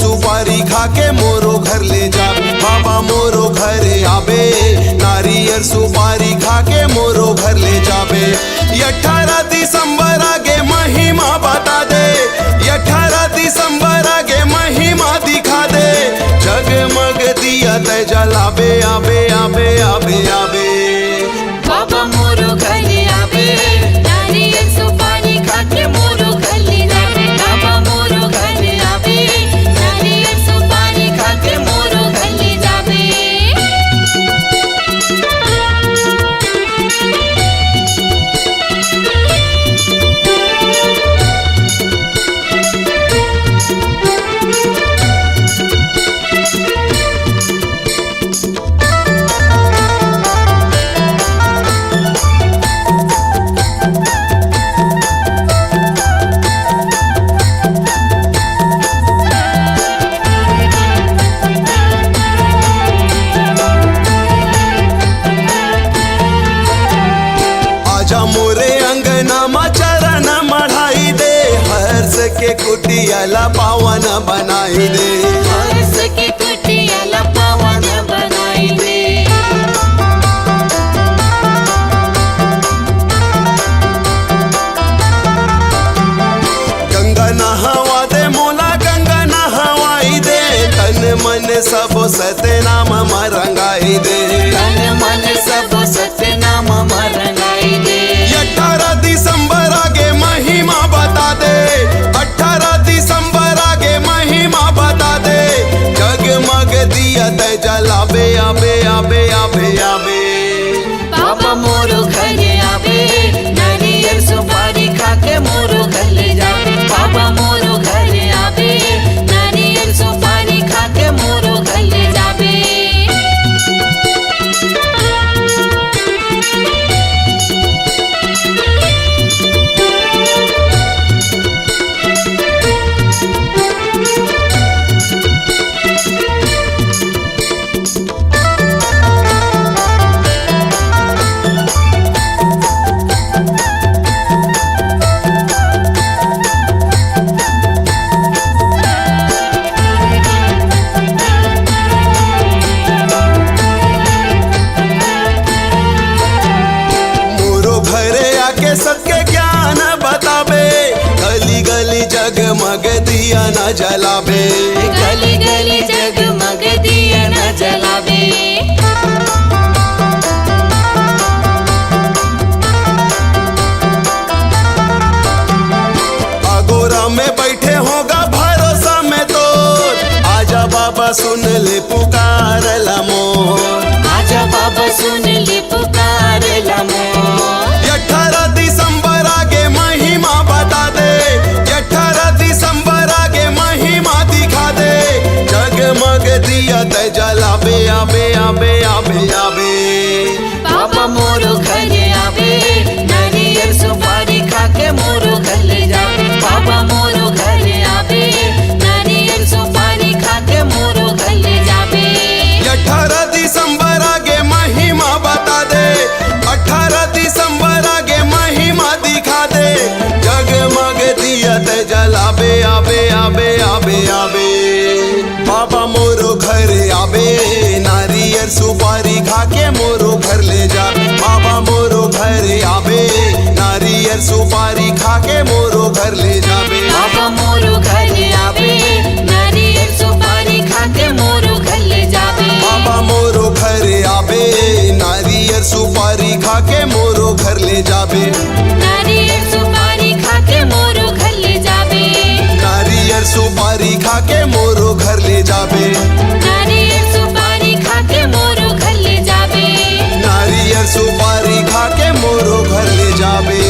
सुपारी खा के मोरो घर ले जाबे, बाबा मोरो घरे आबे। नारियल सुपारी खा के मोरो घर ले जाबे। 18 दिसंबर आगे महिमा बता दे, 18 दिसंबर आगे महिमा दिखा दे। जगमग दिया तय जलाबे, आबे आबे आबे आबे। बाबा मोरो घरे आबे, नारियल सुपारी खा के मोरो घर ले जाबे। बाबा मोरो घरे आबे, नारियल सुपारी खा के मोरो घर ले जाबे। मोरे अंगना मा चरण मढ़ाई दे, हर्ष के कुटियाला पावन बनाई दे। हर्ष के कुटियाला पावन बनाई दे। गंगा नहावा दे मोला, गंगा नहवाई दे। तन मन सब सतनाम रंगाई दे, तन मन सब सतनाम रंगाई दे। 18 दिसंबर आगे महिमा बता दे, 18 दिसंबर आगे महिमा बता दे। जगमग दिया तय जलाबे, आबे आबे आबे आबे। बाबा मोरो घरे आबे, नारियल सुपारी खा के मोरो घर ले जाबे। बाबा मोरो घरे आबे, नारियल सुपारी खा के मोरो घर ले जाबे। मोरो घरे आके सबके ज्ञान बताबे, गली गली जगमग दिया न जलाबे। गली गली जगमग दिया न जलाबे। आगोरा में बैठे होगा भरोसा में तो, आजा बाबा सुन ले पुकार मोर। आजा बाबा सुन ले पुकार मोर। 18 दिसंबर आगे महिमा बता दे, 18 दिसंबर आगे महिमा दिखा दे। जगमग दिया तय जलाबे, आबे आबे आबे आबे। बाबा मोरो घरे आबे, नारियल सुपारी खा के मोरो घर ले जाबे। बाबा मोरो घरे आबे, नारियल सुपारी खा के मोरो घर ले जाबे। 18 दिसंबर आगे महिमा बता दे, 18 दिसंबर आगे महिमा दिखा दे। जगमग दिया तय जलाबे, आबे आबे आबे आबे। बाबा मोरो घरे आबे, नारियल सुपारी खा के मोरो घर ले जाबे। बाबा मोरो घरे आबे, नारियल सुपारी खा के मोरो घर ले जाबे। बाबा मोरो घरे आबे, नारियल सुपारी खा के मोरो घर ले जाबे। बाबा मोरो घरे आबे, नारियल सुपारी खा के मोरो घर ले जाबे। नारियल सुपारी खा के मोरो घर ले जाबे। नारियल सुपारी खा के मोरो घर ले जाबे। नारियल सुपारी खा के मोरो घर ले जाबे। नारियल सुपारी खा के मोरो घर ले जाबे।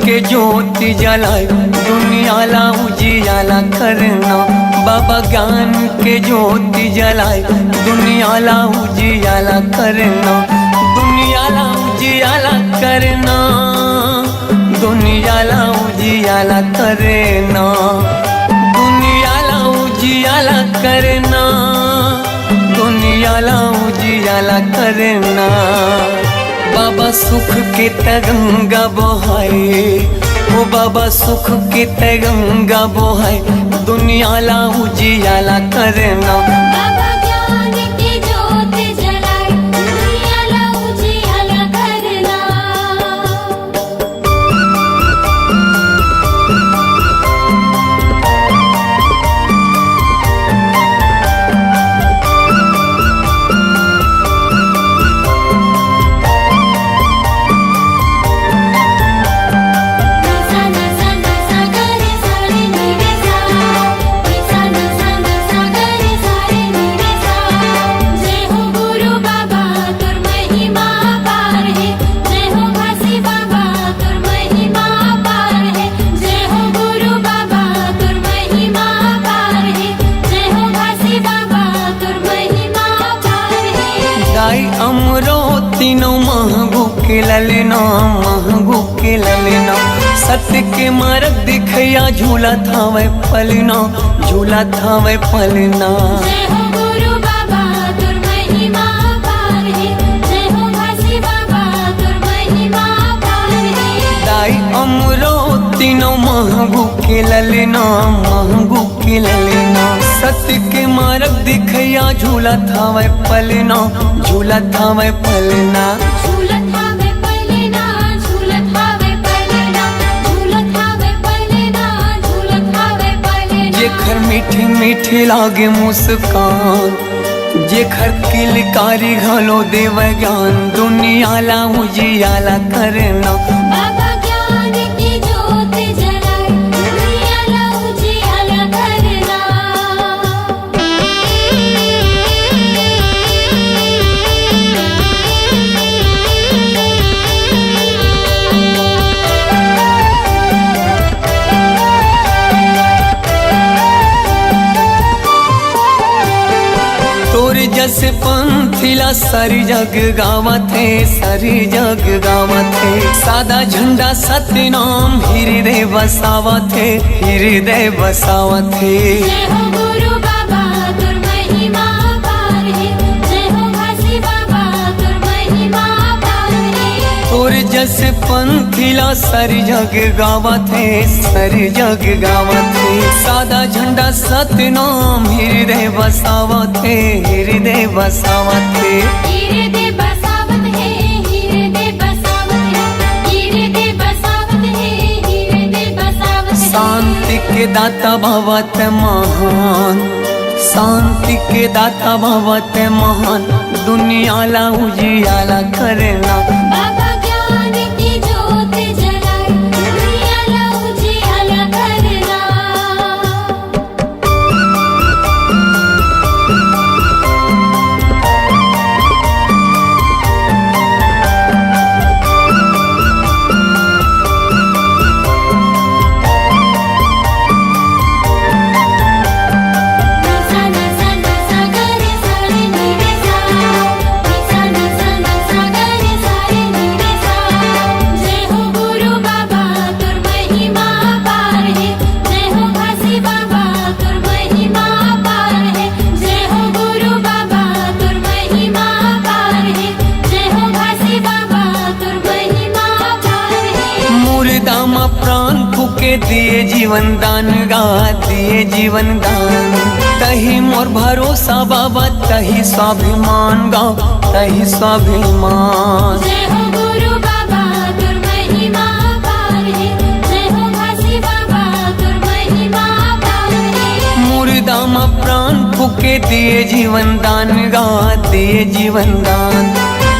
के ज्योति जलाए दुनियाला उजियाला करना। बाबा ज्ञान के ज्योति जलाए दुनियाला उजियाला करना। दुनियाला उजियाला करना, दुनियाला उजियाला करना, दुनियाला उजियाला करना, दुनियाला उजियाला करना। बाबा सुख के तरंगा बहाए, ओ बाबा सुख के तरंगा बहाए दुनियाला उजियाला करना। बाबा ज्ञान की ज्योति जलाए दुनियाला उजियाला करना। तीनों महंगू के ललना, महंगू के ललना। सत्य के मार्ग दिखया झूला था वह पलना, झूला था वह पलना। जय हो गुरु बाबा तुर महिमा पार है, जय हो घासी बाबा तुर महिमा पार है। दाई अमरो तीनों महंगू के ललना, महंगू के ललना। सत्य के मार्ग दिखया झूला था वह पलना, झूला था वह पलना। झूलत हावे पलना, झूलत हावे पलना, झूलत हावे पलना, झूलत हावे पलना। जेखर मीठी मीठी लागे मुस्कान, जेखर किलकारी घलो देव ज्ञान दुनियाला उजियाला करना। बाबा ज्ञान की ज्योति जलाए दुनियाला उजियाला करना। तोर जस पंथिला सारी जग गावत है, सारी जग गावत है। सादा झंडा सत्य नाम हृदय बसावत है, हृदय बसावत है। जय हो गुरु बाबा तुर महिमा पार है, जय हो घासी बाबा तुर महिमा पार है। तोर जस पंथिला सारी जग गावत है, सारी जग गावत है। सादा झंडा सत्य नाम हृदय बसावत है, हृदय बसावत है। हृदय बसावत है, हृदय बसावत है, हृदय बसावत है, हृदय बसावत है। शांति के दाता भवत महान, शांति के दाता भवत महान दुनियाला उजियाला करना। बाबा ज्ञान की ज्योति जलाए दुनियाला उजियाला करना। जय हो गुरु बाबा तुर महिमा पार है, जय हो घासी बाबा तुर महिमा पार है। जय हो गुरु बाबा तुर महिमा पार है, जय हो घासी बाबा तुर महिमा पार है। मुर्दा मा प्राण फूके दिए जीवन दान गा, दिए जीवन दान। तही मोर भरोसा बाबा, तही स्वाभिमान गा, तही स्वाभिमान। जय हो गुरु बाबा तुर महिमा पार है, जय हो घासी बाबा तुर महिमा पार है। मुर्दा मा प्राण फूके दिए जीवन दान गा, दिए जीवन दान।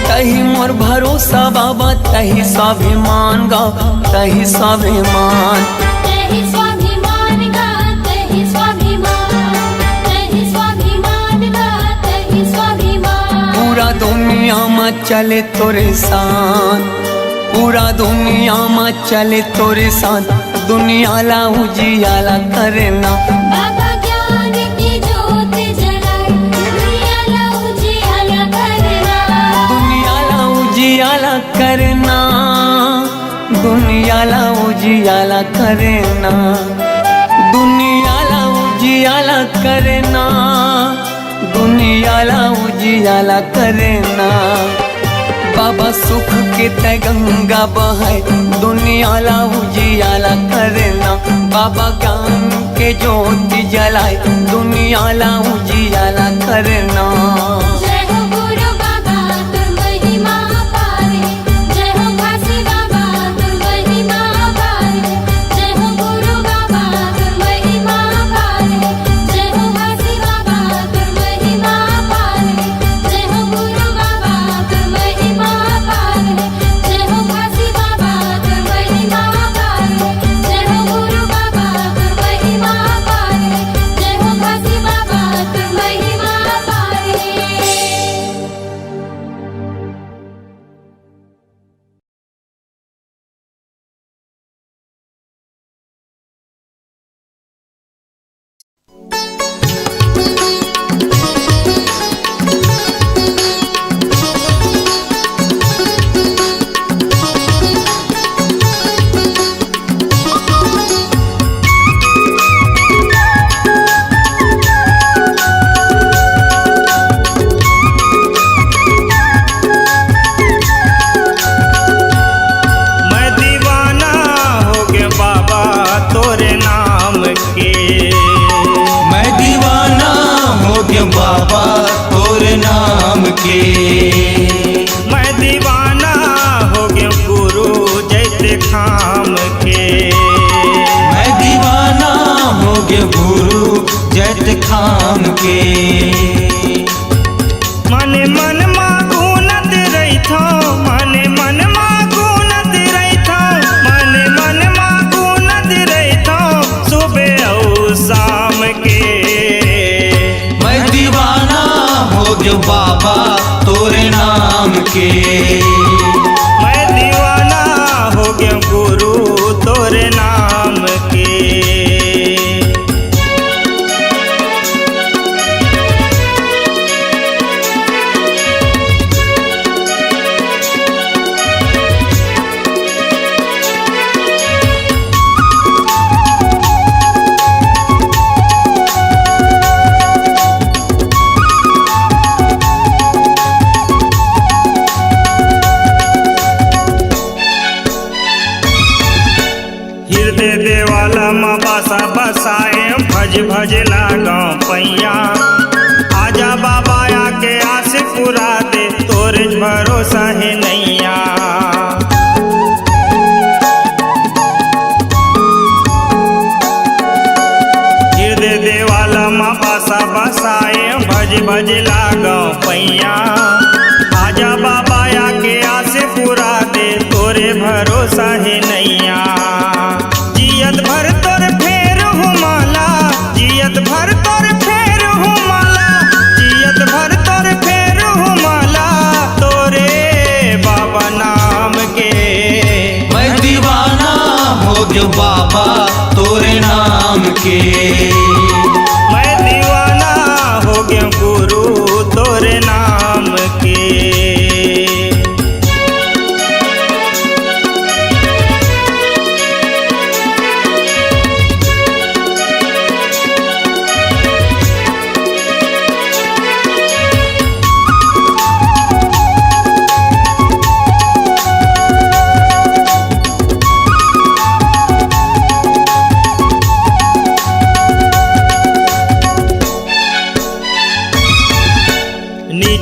तही मोर भरोसा बाबा, तही स्वाभिमान गा, तही स्वाभिमान। तहि स्वाभिमान गा, तहि स्वाभिमान, तहि स्वाभिमान गा, तहि स्वाभिमान। पूरा दुनिया में चले तोरे शान, पूरा दुनिया में चले तोरे साथ, दुनिया ला उजियाला करना। बाबा ज्ञान की ज्योत जलाए, दुनिया ला उजियाला करना। दुनिया ला उजियाला करना, दुनिया ला उजियाला करना, दुनिया ला उजियाला करना, दुनिया ला उजियाला करना। बाबा सुख के तय गंगा बहाए, दुनिया ला उजियाला करना। बाबा ज्ञान के ज्योति जलाए, दुनिया ला उजियाला करना। जय हो गुरु बाबा तुम महिमा पारे, जय हो काशी बाबा तुम महिमा पारे, जय हो गुरु बाबा तुम महिमा पारे, जय हो काशी बाबा तुम महिमा पारे, जय हो गुरु बाबा तुम महिमा पारे, जय हो काशी बाबा तुम महिमा पारे, जय हो गुरु बाबा तुम महिमा पारे, जय हो काशी बाबा तुम महिमा पारे। मैं दीवाना हो गया बाबा तोरे नाम के। मैं दीवाना हो गया बाबा तोरे नाम के। मैं दीवाना हो गया गुरु जैते खाम के। मैं दीवाना हो गया गुरु जैत खाम के। मने मन मागुनत रही थो, मने मन मागुनत रही थो, मने मन मागुनत रही थो सुबह और शाम के। मैं दीवाना हो गया बाबा तोरे नाम के। मैं दीवाना हो गया गुरु तोरे नाम के। हृदय देवाला माँ बासा बसाए भज भज लागों पैया। आजा बाबा आके आस पुरा दे तोरे भरोसा है नैया। हृदय देवाला माँ बासा बसाए भज भज लागों पैया। आजा बाबा आके आस पुरा दे तोरे भरोसा है नैया। जियत भर तोर फेर हुमाला, जियत भर तोर फेर हुमाला, जियत भर तोर फेर हुमाला तोरे बाबा नाम के। मैं दीवाना हो गया बाबा तोरे नाम के। मैं दीवाना हो गया गुरु तोरे नाम के।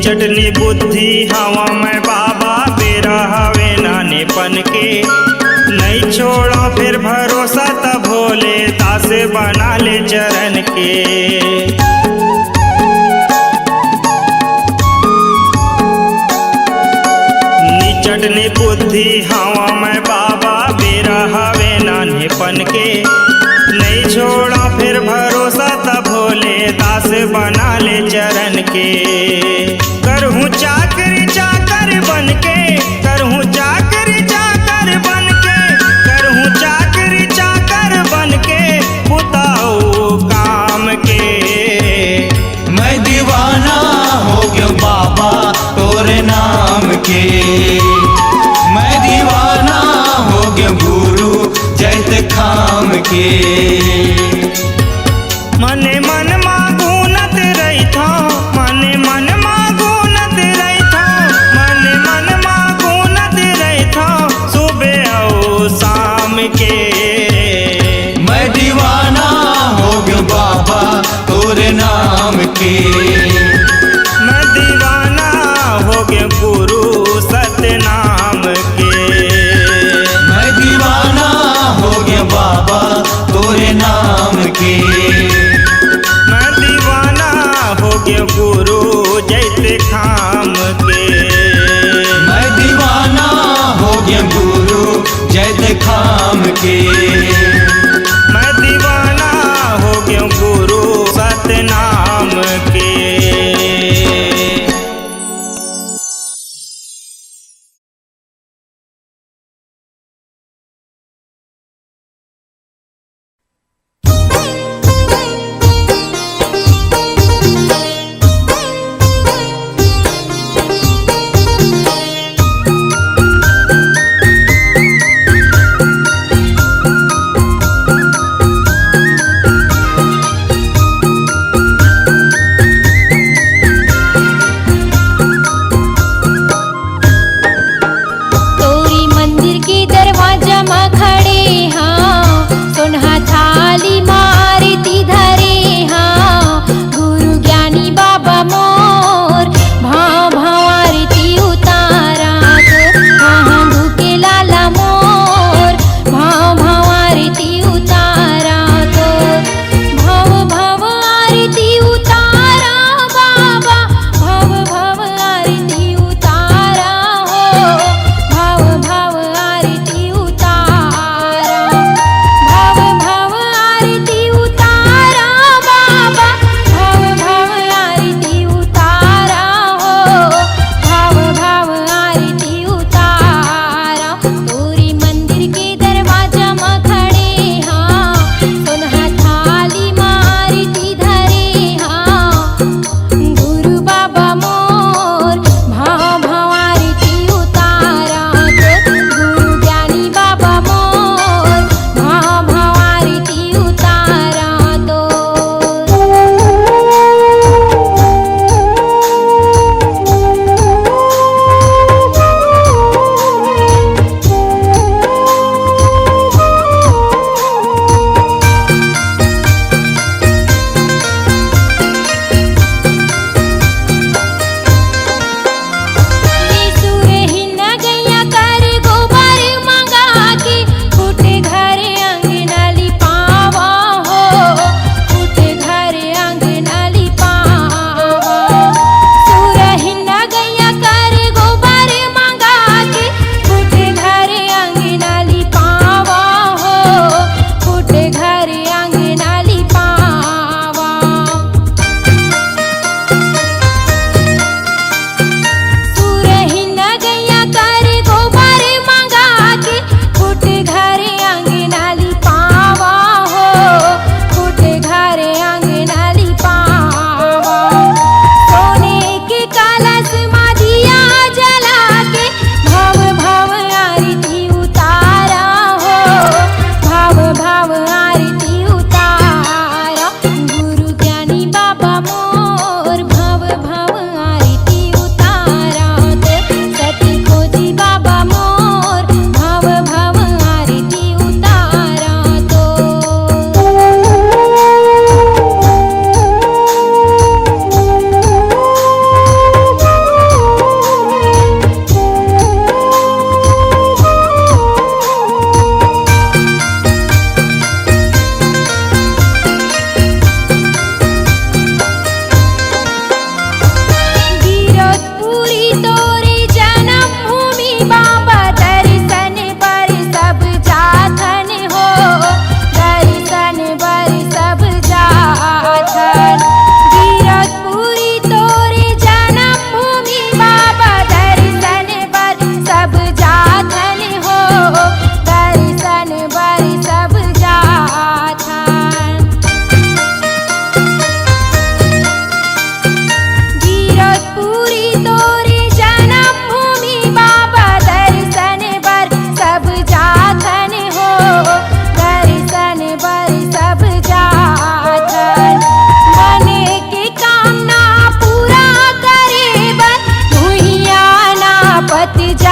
चटनी बुद्धि हवा में बाबा बेरा हवे नानेपन के। नहीं छोड़ा फिर भरोसा तब भोले दास बना ले चरण के। चटनी बुद्धि हवा में बाबा बेरा हवे नानेपन के। नहीं छोड़ा फिर भरोसा तब भोले दास बना ले चरण के। करहूँ चाकर चाकर बन के, करहूँ चाकर चाकर के। मने मन मागुनत रहिथा, मने मन मागुनत रहिथा, मने मन मागुनत रहिथा, सुबह और शाम के। मैं दीवाना हो गयो बाबा तोरे नाम के। मैं दीवाना हो गया गुरु सतनाम के। मैं दीवाना हो गया बाबा तोरे नाम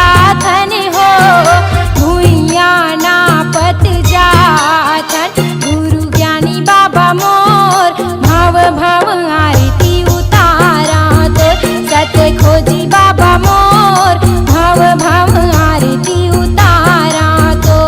जाथन हो भुइया नापत जाथन गुरु ज्ञानी बाबा मोर भाव भाव आरती उतारा तो सत खोजी बाबा मोर भाव भाव आरती उतारा तो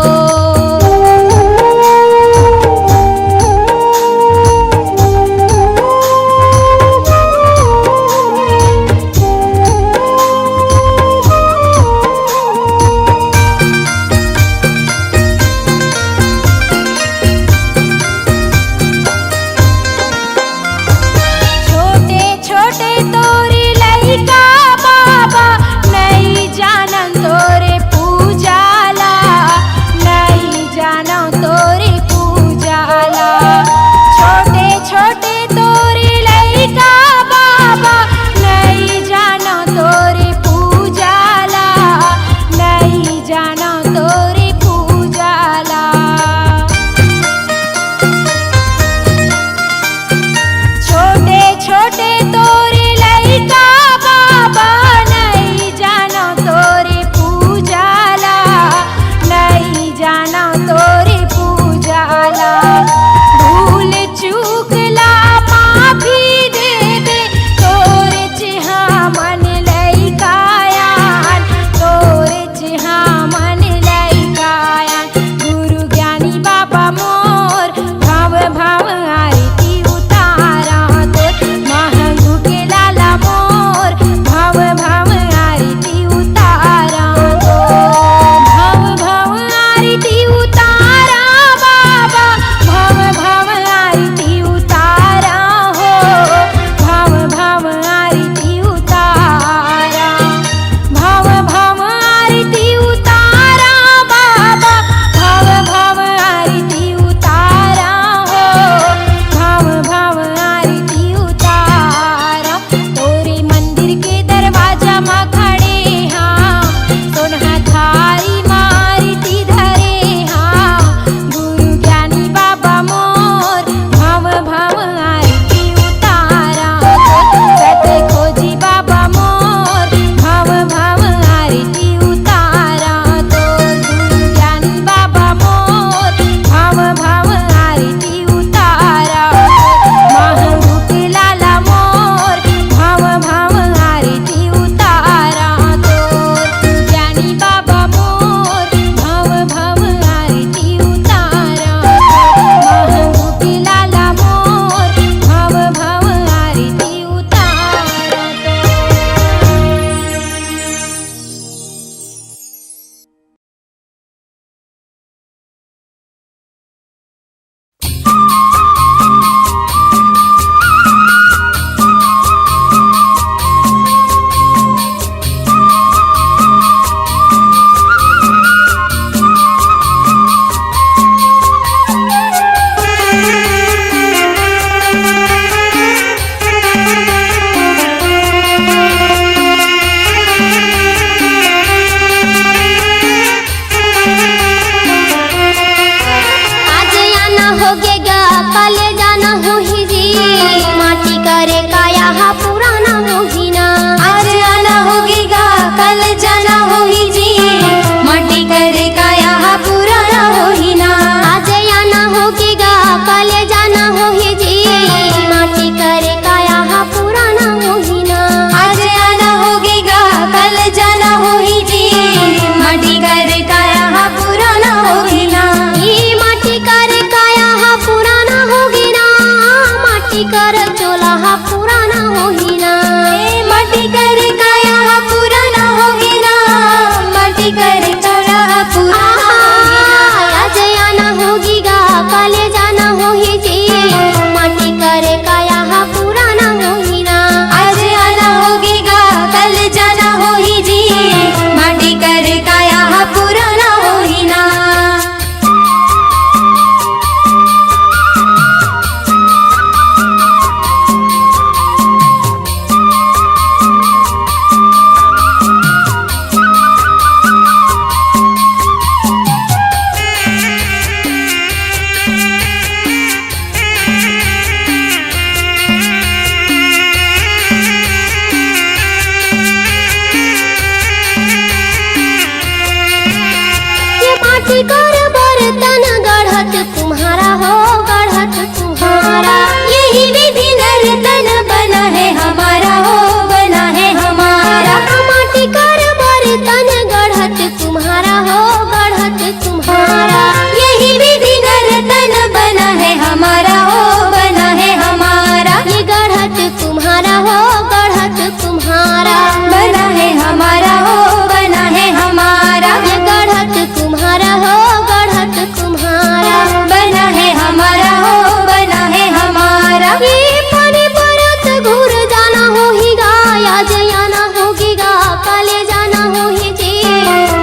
माटी कर बर्तन गढ़त तुम्हारा हो गढ़त तुम्हारा। यही विधि नर्तन बना है हमारा हो बना है हमारा। माटी कर बर्तन गढ़त तुम्हारा हो गढ़त तुम्हारा। यही विधि नर्तन बना है हमारा हो बना है हमारा। ये गढ़त तुम्हारा हो गढ़त तुम्हारा बना है हमारा हो बना है हमारा। ये गढ़त तुम्हारा हो गढ़त तुम्हारा बना है हमारा हो बना है हमारा। ये पानी परत घूर जाना हो ही गा आज आना होगी गा काले जाना हो ही जी।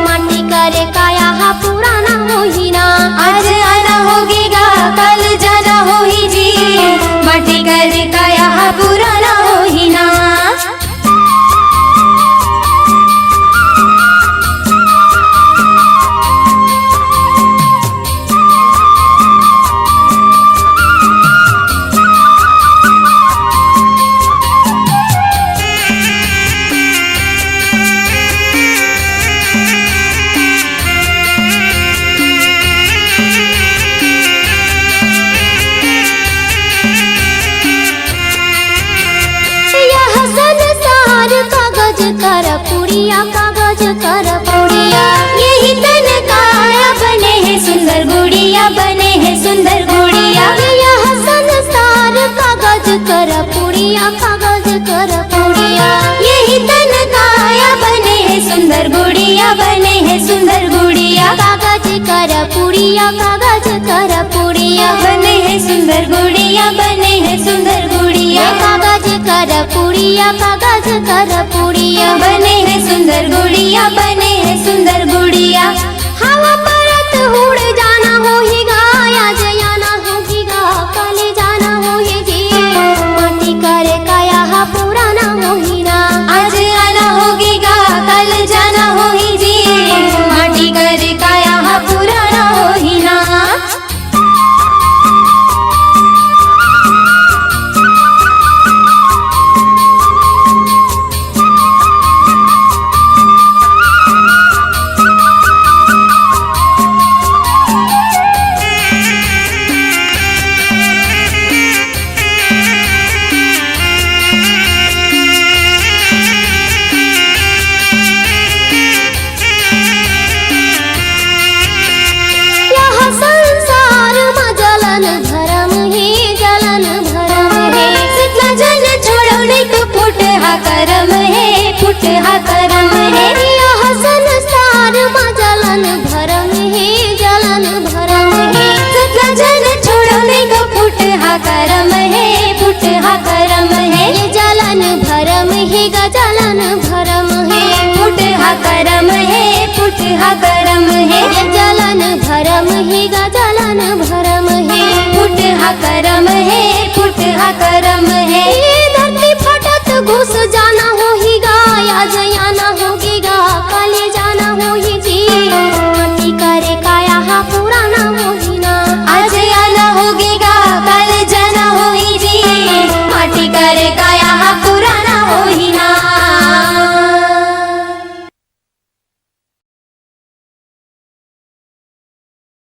माटी करे काया हा पुराना हो ही ना आज आना होगी गा कल जाना हो ही जी। माटी करे काया हा पुराना हो ही ना। यह संसार कागज कर पुड़िया कागज कर पुड़िया। यही तन काया बने हैं सुंदर गुड़िया बने हैं सुंदर गुड़िया। यह संसार कागज कर पुड़िया कागज कर पुड़िया। यही तन काया बने हैं सुंदर गुड़िया बने हैं सुंदर गुड़िया। कागज कर पुड़िया कागज कर पुड़िया बने हैं सुंदर गुड़िया बने हैं सुंदर गुड़िया। कागज कर पुड़िया कागज कर पुड़िया बने हैं सुंदर गुड़िया बने हैं सुंदर गुड़िया। हवा परत उड़ जाना हो ही गा आज आना होगी गा काले जाना हो ही जी। माटी करे काया हा पुराना हो ही ना आज आना होगी गा कल जाना हो ही जी। माटी करे काया हा पुराना हो ही ना। यह संसार में जलन भरम ही जलन भरम है। सितना जन छोड़ो नहीं तो फुट हा करम है फुट हा करम है। यह संसार में जलन भरम ही जलन भरम है। सितना जन छोड़ो नहीं तो फुट हा करम है फुट हा करम है। ये जलन भरम ही गा जलन भरम है फुट हा करम है फुट हा करम है। ये जलन भरम ही गा जलन भरम है फुट हा करम है फुट हा करम